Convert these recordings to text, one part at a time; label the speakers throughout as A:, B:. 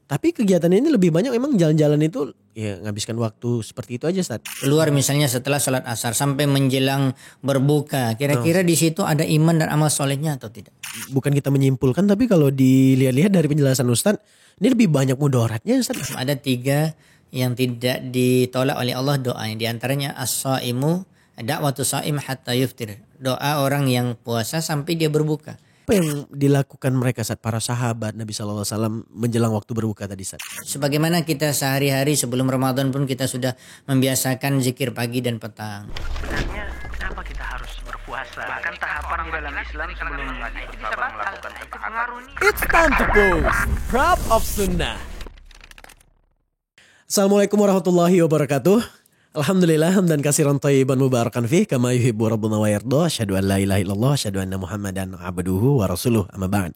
A: Tapi kegiatan ini lebih banyak memang jalan-jalan itu ya nghabiskan waktu seperti itu aja Ustaz.
B: Keluar misalnya setelah sholat asar sampai menjelang berbuka. Kira-kira di situ ada iman dan amal solehnya atau tidak?
A: Bukan kita menyimpulkan tapi kalau dilihat-lihat dari penjelasan Ustaz, ini lebih banyak mudaratnya Ustaz.
B: Ada 3 yang tidak ditolak oleh Allah doanya. Di antaranya as-shaimu da'watu shaim hatta yuftir. Doa orang yang puasa sampai dia berbuka.
A: Apa yang dilakukan mereka saat para sahabat Nabi SAW menjelang waktu berbuka tadi Ustaz?
B: Sebagaimana kita sehari-hari sebelum Ramadan pun kita sudah membiasakan zikir pagi dan petang.
C: Sebenarnya kenapa kita harus berpuasa? Bahkan tahapan di dalam Islam sebelum bersabar melakukan tahapan.
A: It's time to post Proud of Sunnah. Assalamualaikum warahmatullahi wabarakatuh. Alhamdulillah hamdan katsiran thayyiban mubarakan fih kama yuhibbu rabbuna wa yarda. Asyhadu an la ilaha illallah, asyhadu anna Muhammadan abduhu wa rasuluh. Amma ba'd.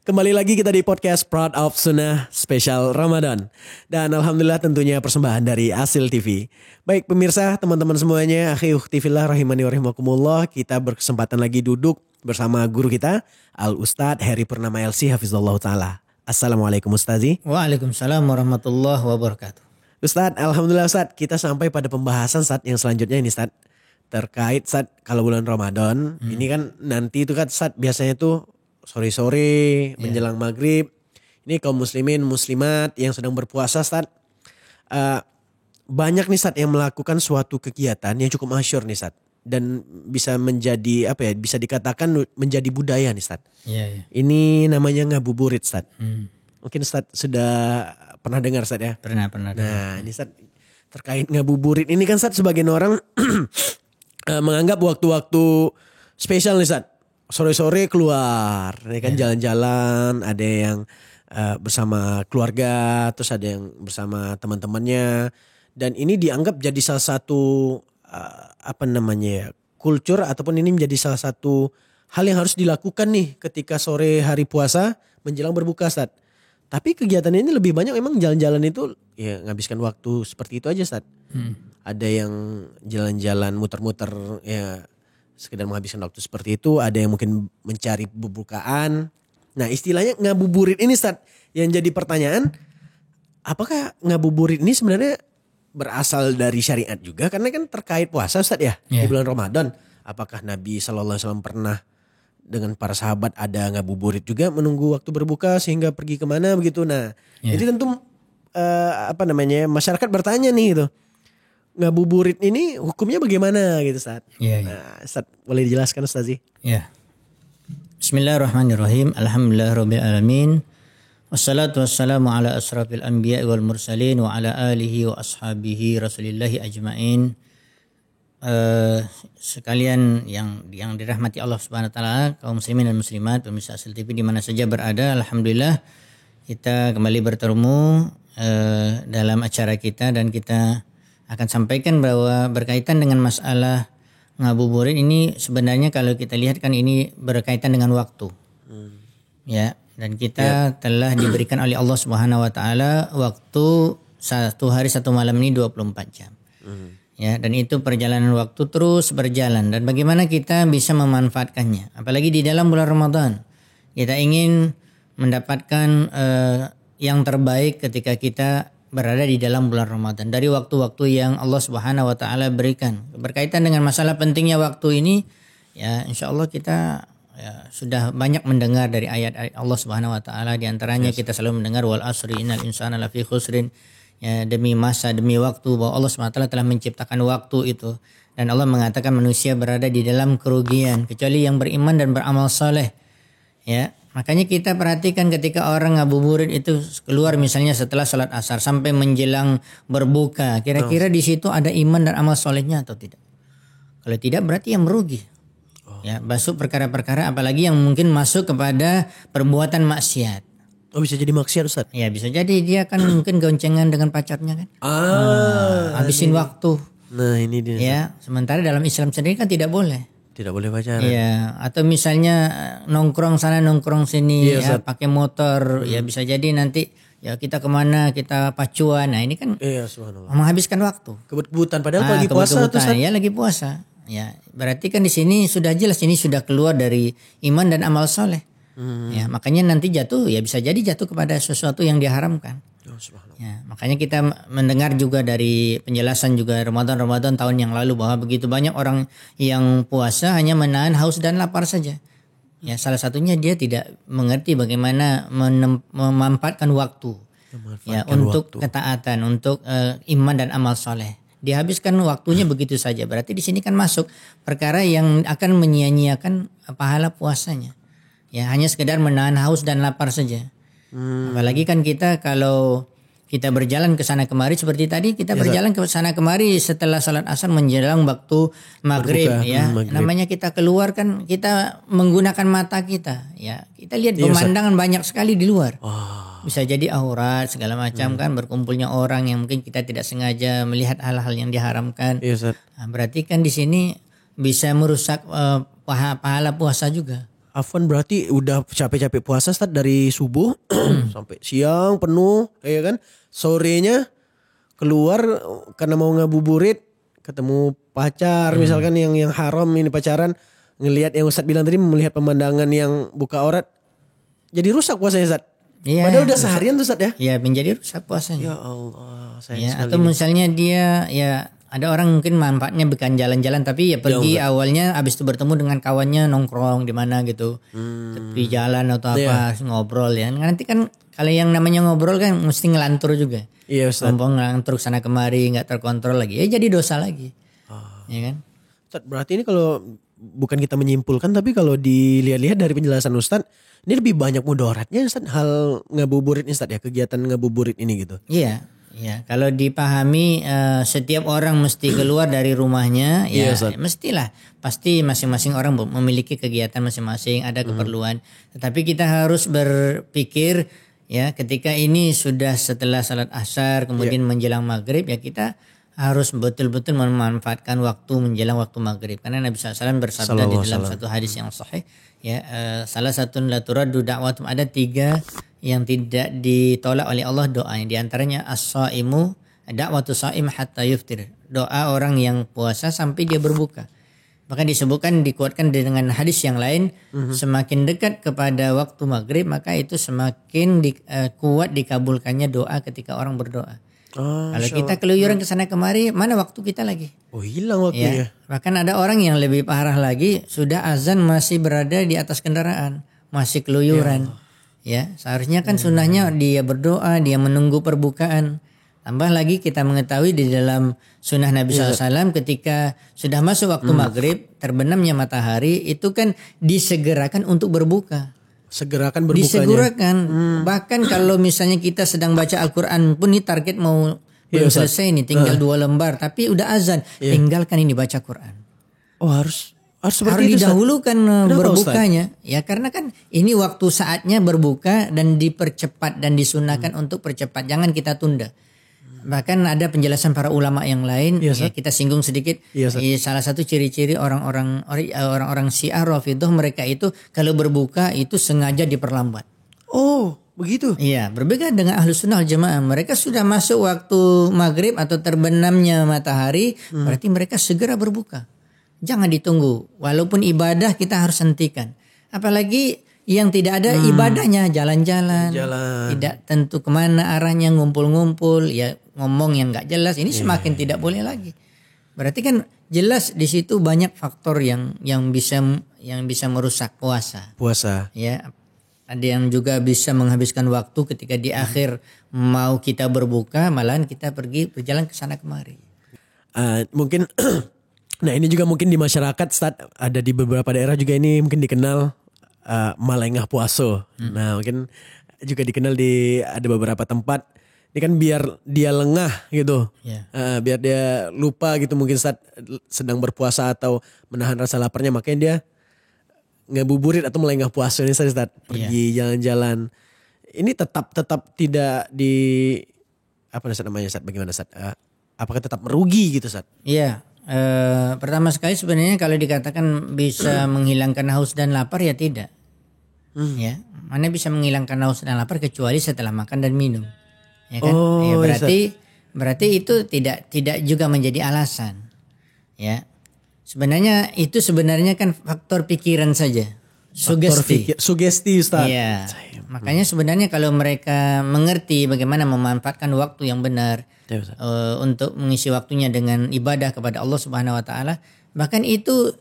A: Kembali lagi kita di podcast Proud of Sunnah spesial Ramadan. Dan alhamdulillah tentunya persembahan dari Asil TV. Baik pemirsa, teman-teman semuanya, akhi ukhti fillah rahimani wa rahimakumullah, kita berkesempatan lagi duduk bersama guru kita Al Ustadz Heri Purnama LC hafizallahu taala. Assalamualaikum Ustazi.
B: Waalaikumsalam warahmatullahi wabarakatuh.
A: Ustadz, alhamdulillah Ustadz, kita sampai pada pembahasan Ustadz yang selanjutnya ini Ustadz. Terkait Ustadz kalau bulan Ramadan, ini kan nanti itu kan Ustadz biasanya tuh sore-sore menjelang maghrib. Ini kaum muslimin, muslimat yang sedang berpuasa Ustadz. Banyak nih Ustadz yang melakukan suatu kegiatan yang cukup masyhur nih Ustadz. Dan bisa menjadi apa ya, bisa dikatakan menjadi budaya nih Ustadz.
B: Iya.
A: Ini namanya ngabuburit Ustadz. Mungkin Ustadz sudah pernah dengar Ustadz ya?
B: Pernah.
A: Nah ini Ustadz terkait ngabuburit ini kan Ustadz sebagian orang menganggap waktu-waktu spesial nih Ustadz. Sore-sore keluar, ya kan jalan-jalan, ada yang bersama keluarga, terus ada yang bersama teman-temannya. Dan ini dianggap jadi salah satu kultur ataupun ini menjadi salah satu hal yang harus dilakukan nih ketika sore hari puasa menjelang berbuka Ustadz. Tapi kegiatan ini lebih banyak memang jalan-jalan itu ya nghabiskan waktu seperti itu aja Ustadz. Ada yang jalan-jalan muter-muter ya sekedar menghabiskan waktu seperti itu. Ada yang mungkin mencari pembukaan. Nah istilahnya ngabuburit ini Ustadz. Yang jadi pertanyaan, apakah ngabuburit ini sebenarnya berasal dari syariat juga? Karena kan terkait puasa Ustadz ya di bulan Ramadan. Apakah Nabi SAW pernah dengan para sahabat ada ngabuburit juga menunggu waktu berbuka sehingga pergi kemana begitu. Nah jadi tentu masyarakat bertanya nih gitu. Ngabuburit ini hukumnya bagaimana gitu Ustaz. Nah Ustaz boleh dijelaskan Ustazi?
B: Ya. Bismillahirrahmanirrahim. Alhamdulillahirabbil alamin. Wassalatu wassalamu ala asrafil anbiya'i wal mursalin wa ala alihi wa ashabihi rasulillahi ajmain. Sekalian yang dirahmati Allah Subhanahu wa taala, kaum muslimin dan muslimat, pemirsa Asil TV di mana saja berada, alhamdulillah kita kembali bertemu dalam acara kita dan kita akan sampaikan bahwa berkaitan dengan masalah ngabuburit ini sebenarnya kalau kita lihat kan ini berkaitan dengan waktu. Ya, dan kita telah diberikan oleh Allah Subhanahu wa taala waktu 1 hari 1 malam ini 24 jam. Ya, dan itu perjalanan waktu terus berjalan dan bagaimana kita bisa memanfaatkannya. Apalagi di dalam bulan Ramadan. Kita ingin mendapatkan yang terbaik ketika kita berada di dalam bulan Ramadan. Dari waktu-waktu yang Allah Subhanahu wa taala berikan. Berkaitan dengan masalah pentingnya waktu ini, ya insyaallah kita sudah banyak mendengar dari ayat-ayat Allah Subhanahu wa taala, di antaranya kita selalu mendengar wal asri innal insana lafi khusrin. Ya, demi masa, demi waktu, bahwa Allah SWT telah menciptakan waktu itu. Dan Allah mengatakan manusia berada di dalam kerugian kecuali yang beriman dan beramal saleh. Ya, makanya kita perhatikan ketika orang ngabuburit itu keluar misalnya setelah sholat asar sampai menjelang berbuka. Kira-kira di situ ada iman dan amal salehnya atau tidak? Kalau tidak berarti yang merugi. Ya, masuk perkara-perkara apalagi yang mungkin masuk kepada perbuatan maksiat.
A: Oh bisa jadi maksiat Ustaz?
B: Ya bisa jadi dia kan mungkin goncengan dengan pacarnya kan. Habisin waktu.
A: Nah ini dia.
B: Ya, sementara dalam Islam sendiri kan tidak boleh.
A: Tidak boleh pacaran.
B: Ya, atau misalnya nongkrong sana nongkrong sini pakai motor. Ya bisa jadi nanti ya kita kemana kita pacuan. Nah ini kan menghabiskan waktu.
A: Kebut-kebutan padahal lagi puasa tuh Ustaz.
B: Ya lagi puasa. Ya berarti kan di sini sudah jelas ini sudah keluar dari iman dan amal soleh. Ya, makanya nanti jatuh ya bisa jadi jatuh kepada sesuatu yang diharamkan.
A: subhanallah.
B: Ya, makanya kita mendengar juga dari penjelasan juga Ramadan tahun yang lalu bahwa begitu banyak orang yang puasa hanya menahan haus dan lapar saja. Ya, salah satunya dia tidak mengerti bagaimana memanfaatkan waktu. Untuk ketaatan, untuk iman dan amal soleh. Dihabiskan waktunya begitu saja. Berarti di sini kan masuk perkara yang akan menyia-nyiakan pahala puasanya. Ya, hanya sekedar menahan haus dan lapar saja. Apalagi kan kita kalau kita berjalan ke sana kemari seperti tadi kita berjalan ke sana kemari setelah salat asar menjelang waktu maghrib ya. Maghrib. Namanya kita keluar kan kita menggunakan mata kita ya. Kita lihat pemandangan banyak sekali di luar. Bisa jadi aurat segala macam kan, berkumpulnya orang yang mungkin kita tidak sengaja melihat hal-hal yang diharamkan. Nah, berarti kan di sini bisa merusak pahala puasa juga.
A: Afwan berarti udah capek-capek puasa Ustaz dari subuh sampai siang penuh ya kan. Sorenya keluar karena mau ngabuburit ketemu pacar misalkan yang haram ini pacaran, ngelihat yang Ustaz bilang tadi melihat pemandangan yang buka aurat jadi rusak puasanya Ustaz.
B: Iya,
A: padahal udah seharian tuh Ustaz ya.
B: Iya, menjadi rusak puasanya.
A: Ya Allah,
B: atau misalnya dia ya ada orang mungkin manfaatnya bukan jalan-jalan tapi ya pergi awalnya habis itu bertemu dengan kawannya nongkrong di mana gitu. Tepi jalan atau apa ngobrol ya. Nanti kan kalau yang namanya ngobrol kan mesti ngelantur juga.
A: Iya Ustaz.
B: Ngomong ngelantur sana kemari enggak terkontrol lagi. Ya jadi dosa lagi. Ya kan?
A: Ustaz, berarti ini kalau bukan kita menyimpulkan tapi kalau dilihat-lihat dari penjelasan Ustaz ini lebih banyak mudaratnya Ustaz hal ngabuburit ini Ustaz ya, kegiatan ngabuburit ini gitu.
B: Iya. Ya, kalau dipahami setiap orang mesti keluar dari rumahnya ya mestilah pasti masing-masing orang memiliki kegiatan masing-masing, ada keperluan. Tetapi kita harus berpikir ya ketika ini sudah setelah salat asar kemudian menjelang maghrib ya kita harus betul-betul memanfaatkan waktu menjelang waktu maghrib karena Nabi SAW bersabda di dalam satu hadis yang sahih ya salah satu la turaddu da'watum, ada 3 yang tidak ditolak oleh Allah doanya. Di antaranya as-shaimu da'watu shaim hatta yuftir. Doa orang yang puasa sampai dia berbuka. Bahkan disebutkan dikuatkan dengan hadis yang lain semakin dekat kepada waktu maghrib maka itu semakin kuat dikabulkannya doa ketika orang berdoa. Kalau kita keluyuran ke sana kemari mana waktu kita lagi?
A: Hilang waktunya.
B: Ya, bahkan ada orang yang lebih parah lagi sudah azan masih berada di atas kendaraan, masih keluyuran. Ya, seharusnya kan sunnahnya dia berdoa, dia menunggu perbukaan. Tambah lagi kita mengetahui di dalam sunnah Nabi SAW ketika sudah masuk waktu maghrib, terbenamnya matahari, itu kan disegerakan untuk berbuka.
A: Segerakan berbukanya.
B: Disegerakan. Bahkan kalau misalnya kita sedang baca Al-Quran pun ini target mau belum selesai nih, tinggal 2 lembar. Tapi udah azan, tinggalkan ini baca Quran.
A: Harus
B: didahulukan berbukanya ya karena kan ini waktu saatnya berbuka dan dipercepat dan disunahkan untuk percepat, jangan kita tunda. Bahkan ada penjelasan para ulama yang lain ya, kita singgung sedikit. Salah satu ciri-ciri orang-orang Syiah Rafidhah mereka itu kalau berbuka itu sengaja diperlambat.
A: Oh begitu.
B: Iya, berbeda dengan Ahlus Sunnah wal Jamaah. Mereka sudah masuk waktu maghrib atau terbenamnya matahari, berarti mereka segera berbuka. Jangan ditunggu. Walaupun ibadah kita harus hentikan. Apalagi yang tidak ada ibadahnya, jalan-jalan. Tidak tentu kemana arahnya, ngumpul-ngumpul. Ya ngomong yang gak jelas. Ini semakin tidak boleh lagi. Berarti kan jelas di situ banyak faktor yang bisa merusak puasa. Ya, ada yang juga bisa menghabiskan waktu ketika di akhir mau kita berbuka, malahan kita pergi berjalan ke sana kemari.
A: Mungkin... Nah ini juga mungkin di masyarakat ada di beberapa daerah juga ini mungkin dikenal Malengah Puaso. Nah mungkin juga dikenal ada beberapa tempat. Ini kan biar dia lengah gitu, biar dia lupa gitu mungkin saat sedang berpuasa atau menahan rasa laparnya, makanya dia ngabuburit atau melengah puasa ini Ustaz, pergi jalan-jalan. Ini tetap tidak di apa namanya Ustaz? Bagaimana Ustaz? Apakah tetap merugi gitu Ustaz?
B: Iya. Pertama sekali sebenarnya kalau dikatakan bisa menghilangkan haus dan lapar ya tidak. Ya, mana bisa menghilangkan haus dan lapar kecuali setelah makan dan minum. Ya kan? Ya, berarti itu tidak juga menjadi alasan. Ya. Sebenarnya kan faktor pikiran saja. Sugesti
A: Ustaz.
B: Iya. Makanya sebenarnya kalau mereka mengerti bagaimana memanfaatkan waktu yang benar untuk mengisi waktunya dengan ibadah kepada Allah Subhanahu wa taala, bahkan itu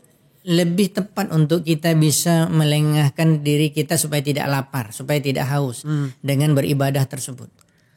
B: lebih tepat untuk kita bisa melengahkan diri kita supaya tidak lapar, supaya tidak haus dengan beribadah tersebut.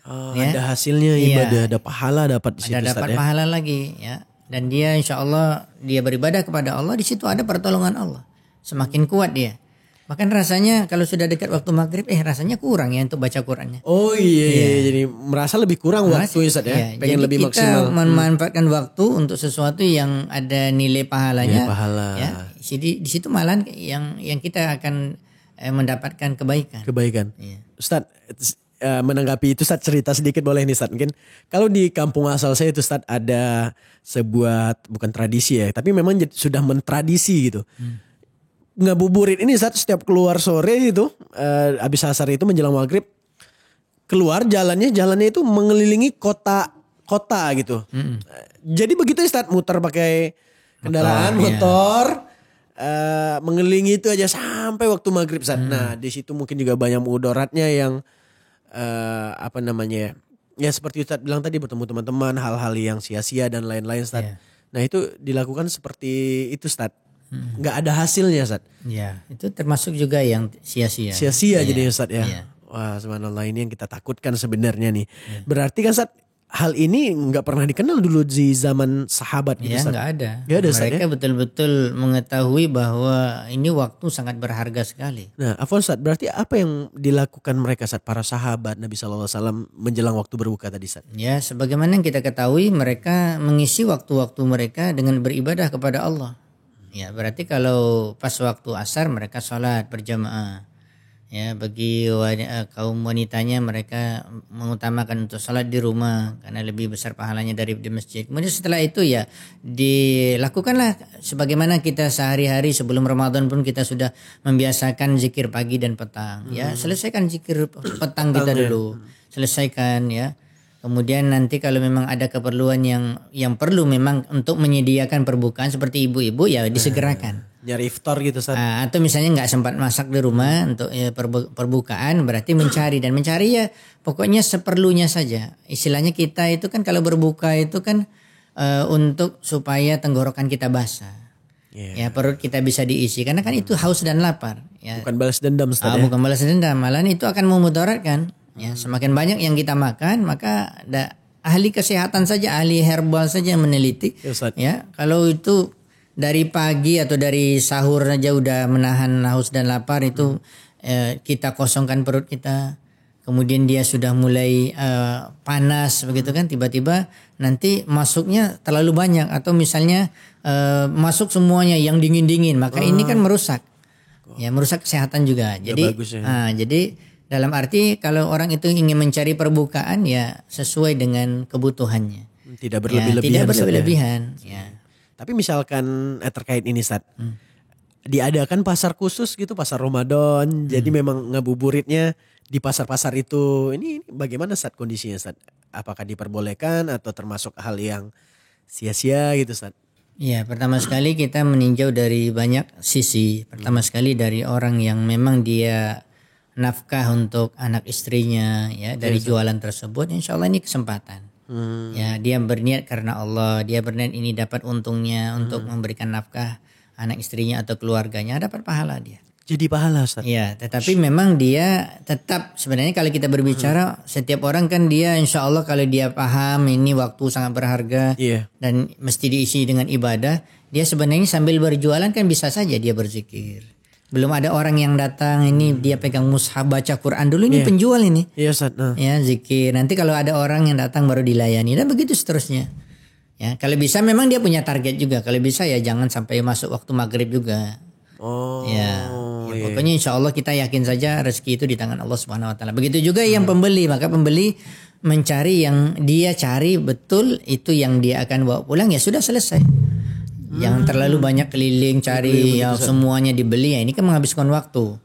A: Ada hasilnya ibadah, ada pahala dapat di situ.
B: Ada dapat pahala lagi ya. Dan dia insya Allah dia beribadah kepada Allah, di situ ada pertolongan Allah. Semakin kuat dia. Bahkan rasanya kalau sudah dekat waktu maghrib, rasanya kurang ya untuk baca Qurannya.
A: Oh iya. Jadi merasa lebih kurang waktu Ustaz ya. Pengen
B: jadi
A: lebih
B: kita
A: maksimal.
B: Memanfaatkan waktu untuk sesuatu yang ada nilai pahalanya.
A: Nilai pahala.
B: Ya, di situ malah yang kita akan mendapatkan kebaikan.
A: Iya. Ustaz, menanggapi itu Ustaz, cerita sedikit boleh nih Ustaz. Mungkin kalau di kampung asal saya itu Ustaz ada sebuah bukan tradisi ya, tapi memang sudah mentradisi gitu. Ngabuburit ini Ustaz, setiap keluar sore itu habis asar itu menjelang maghrib keluar jalannya itu mengelilingi kota gitu. Jadi begitu Ustaz, muter pakai kendaraan motor. Mengelilingi itu aja sampai waktu maghrib Ustaz. Nah di situ mungkin juga banyak mudaratnya yang ya seperti Ustaz bilang tadi, bertemu teman-teman, hal-hal yang sia-sia dan lain-lain Ustaz. Nah itu dilakukan seperti itu Ustaz. Nggak ada hasilnya Ustaz.
B: Ya, itu termasuk juga yang sia-sia.
A: Sia-sia jadi Ustaz ya. Wah subhanallah, ini yang kita takutkan sebenarnya nih. Berarti kan Ustaz, hal ini nggak pernah dikenal dulu di zaman sahabat gitu Ustaz.
B: Nggak ada.
A: Mereka
B: betul-betul mengetahui bahwa ini waktu sangat berharga sekali.
A: Nah Afwan Ustaz, berarti apa yang dilakukan mereka Ustaz, para sahabat Nabi SAW menjelang waktu berbuka tadi Ustaz?
B: Ya, sebagaimana yang kita ketahui, mereka mengisi waktu-waktu mereka dengan beribadah kepada Allah. Ya, berarti kalau pas waktu asar mereka sholat berjamaah. Ya, bagi kaum wanitanya mereka mengutamakan untuk sholat di rumah karena lebih besar pahalanya dari di masjid. Kemudian setelah itu ya dilakukanlah sebagaimana kita sehari-hari sebelum Ramadan pun kita sudah membiasakan zikir pagi dan petang. Ya, selesaikan zikir petang kita dulu. Selesaikan ya. Kemudian nanti kalau memang ada keperluan yang perlu memang untuk menyediakan perbukaan seperti ibu-ibu ya disegerakan.
A: Nyari iftar gitu Ustaz.
B: Atau misalnya nggak sempat masak di rumah untuk perbukaan, berarti mencari ya pokoknya seperlunya saja. Istilahnya kita itu kan kalau berbuka itu kan untuk supaya tenggorokan kita basah. Ya perut kita bisa diisi karena kan itu haus dan lapar. Ya.
A: Bukan balas dendam Ustaz.
B: Bukan balas dendam, malah itu akan memudaratkan. Ya, semakin banyak yang kita makan, maka ada ahli kesehatan saja, ahli herbal saja yang meneliti. Ya, kalau itu dari pagi atau dari sahur saja udah menahan haus dan lapar itu kita kosongkan perut kita. Kemudian dia sudah mulai panas begitu kan, tiba-tiba nanti masuknya terlalu banyak atau misalnya masuk semuanya yang dingin-dingin, maka ini kan merusak. Ya, merusak kesehatan juga. Jadi jadi dalam arti kalau orang itu ingin mencari perbukaan ya sesuai dengan kebutuhannya.
A: Tidak berlebih-lebihan.
B: Tidak berlebih-lebihan. Ya.
A: Tapi misalkan terkait ini Ustaz, diadakan pasar khusus gitu, pasar Ramadan. Jadi memang ngabuburitnya di pasar-pasar itu. Ini bagaimana Ustaz kondisinya Ustaz? Apakah diperbolehkan atau termasuk hal yang sia-sia gitu Ustaz?
B: Ya, pertama sekali kita meninjau dari banyak sisi. Pertama sekali dari orang yang memang dia nafkah untuk anak istrinya ya dari jualan tersebut, insya Allah ini kesempatan. Ya, dia berniat karena Allah, dia berniat ini dapat untungnya untuk memberikan nafkah anak istrinya atau keluarganya, dapat pahala dia.
A: Jadi pahala Ustaz.
B: Ya, tetapi memang dia tetap sebenarnya kalau kita berbicara setiap orang kan dia insya Allah kalau dia paham ini waktu sangat berharga dan mesti diisi dengan ibadah, dia sebenarnya sambil berjualan kan bisa saja dia berzikir. Belum ada orang yang datang ini dia pegang mushaf baca Quran dulu, ini penjual ini. Iya Ustaz. Ya, zikir. Nanti kalau ada orang yang datang baru dilayani dan begitu seterusnya. Ya, kalau bisa memang dia punya target juga. Kalau bisa ya jangan sampai masuk waktu maghrib juga. Pokoknya insya Allah kita yakin saja rezeki itu di tangan Allah Subhanahu Wa Taala. Begitu juga yang pembeli, maka pembeli mencari yang dia cari betul itu yang dia akan bawa pulang ya sudah selesai. Yang terlalu banyak keliling cari semuanya dibeli ya ini kan menghabiskan waktu.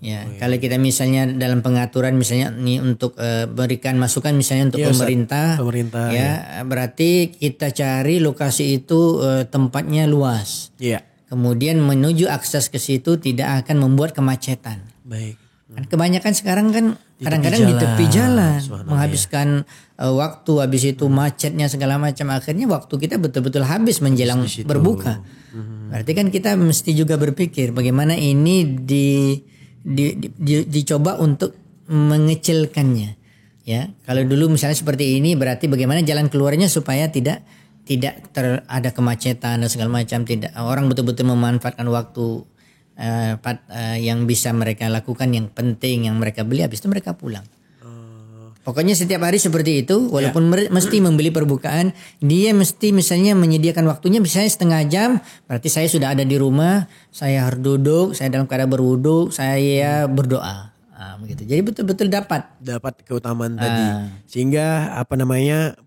B: Ya, kalau kita misalnya dalam pengaturan misalnya nih untuk berikan masukan misalnya untuk pemerintah ya, berarti kita cari lokasi itu tempatnya luas. Kemudian menuju akses ke situ tidak akan membuat kemacetan. Kan kebanyakan sekarang kan
A: Di
B: kadang-kadang
A: tepi
B: di tepi jalan,
A: Subhanallah,
B: menghabiskan waktu, habis itu macetnya segala macam, akhirnya waktu kita betul-betul habis menjelang
A: di situ.
B: berbuka. Berarti kan kita mesti juga berpikir bagaimana ini dicoba untuk mengecilkannya. Ya, kalau dulu misalnya seperti ini, berarti bagaimana jalan keluarnya supaya tidak ada kemacetan dan segala macam, tidak orang betul-betul memanfaatkan waktu yang bisa mereka lakukan, yang penting yang mereka beli, habis itu mereka pulang. Pokoknya setiap hari seperti itu, walaupun mesti membeli perbukaan, dia mesti misalnya menyediakan waktunya misalnya setengah jam, berarti saya sudah ada di rumah, saya harus duduk, saya dalam keadaan berwudu, saya berdoa. Begitu. Jadi betul-betul dapat
A: keutamaan tadi, sehingga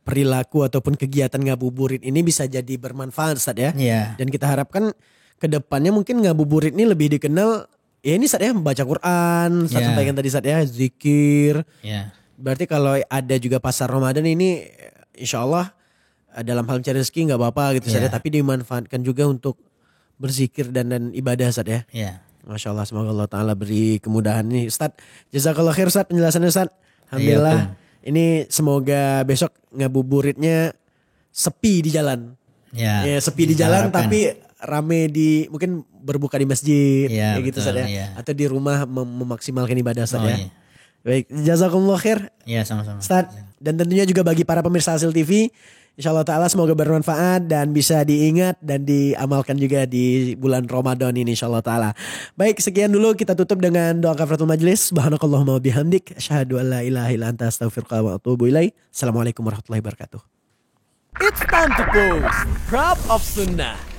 A: perilaku ataupun kegiatan ngabuburit ini bisa jadi bermanfaat, Ustaz ya. Dan kita harapkan kedepannya mungkin ngabuburit ini lebih dikenal ya ini, Ustaz ya, membaca Quran, Ustaz sampaikan tadi, Ustaz ya, zikir. Berarti kalau ada juga pasar Ramadan ini, insya Allah dalam hal mencari rezeki nggak apa-apa gitu, Ustaz ya, tapi dimanfaatkan juga untuk berzikir dan ibadah, Ustaz ya. Masya Allah, semoga Allah Ta'ala beri kemudahan nih Ustaz. Jazakallah khair Ustaz penjelasannya Ustaz. Alhamdulillah. Ini semoga besok ngabuburitnya sepi di jalan. Ya sepi di jalan tapi rame mungkin berbuka di masjid. Kayak gitu Ustaz ya. Atau di rumah memaksimalkan ibadah Ustaz ya. Baik, jazakallah khair.
B: Sama-sama
A: Ustaz. Dan tentunya juga bagi para pemirsa Hasil TV, insyaallah ta'ala semoga bermanfaat dan bisa diingat dan diamalkan juga di bulan Ramadan ini insyaallah ta'ala. Baik, sekian dulu, kita tutup dengan doa kafaratul majlis. Subhanakallahumma wabihamdik, asyhadu an la ilaha illa anta astaghfiruka wa atubu ilaik. Assalamualaikum warahmatullahi wabarakatuh. It's time to post Prop of Sunnah.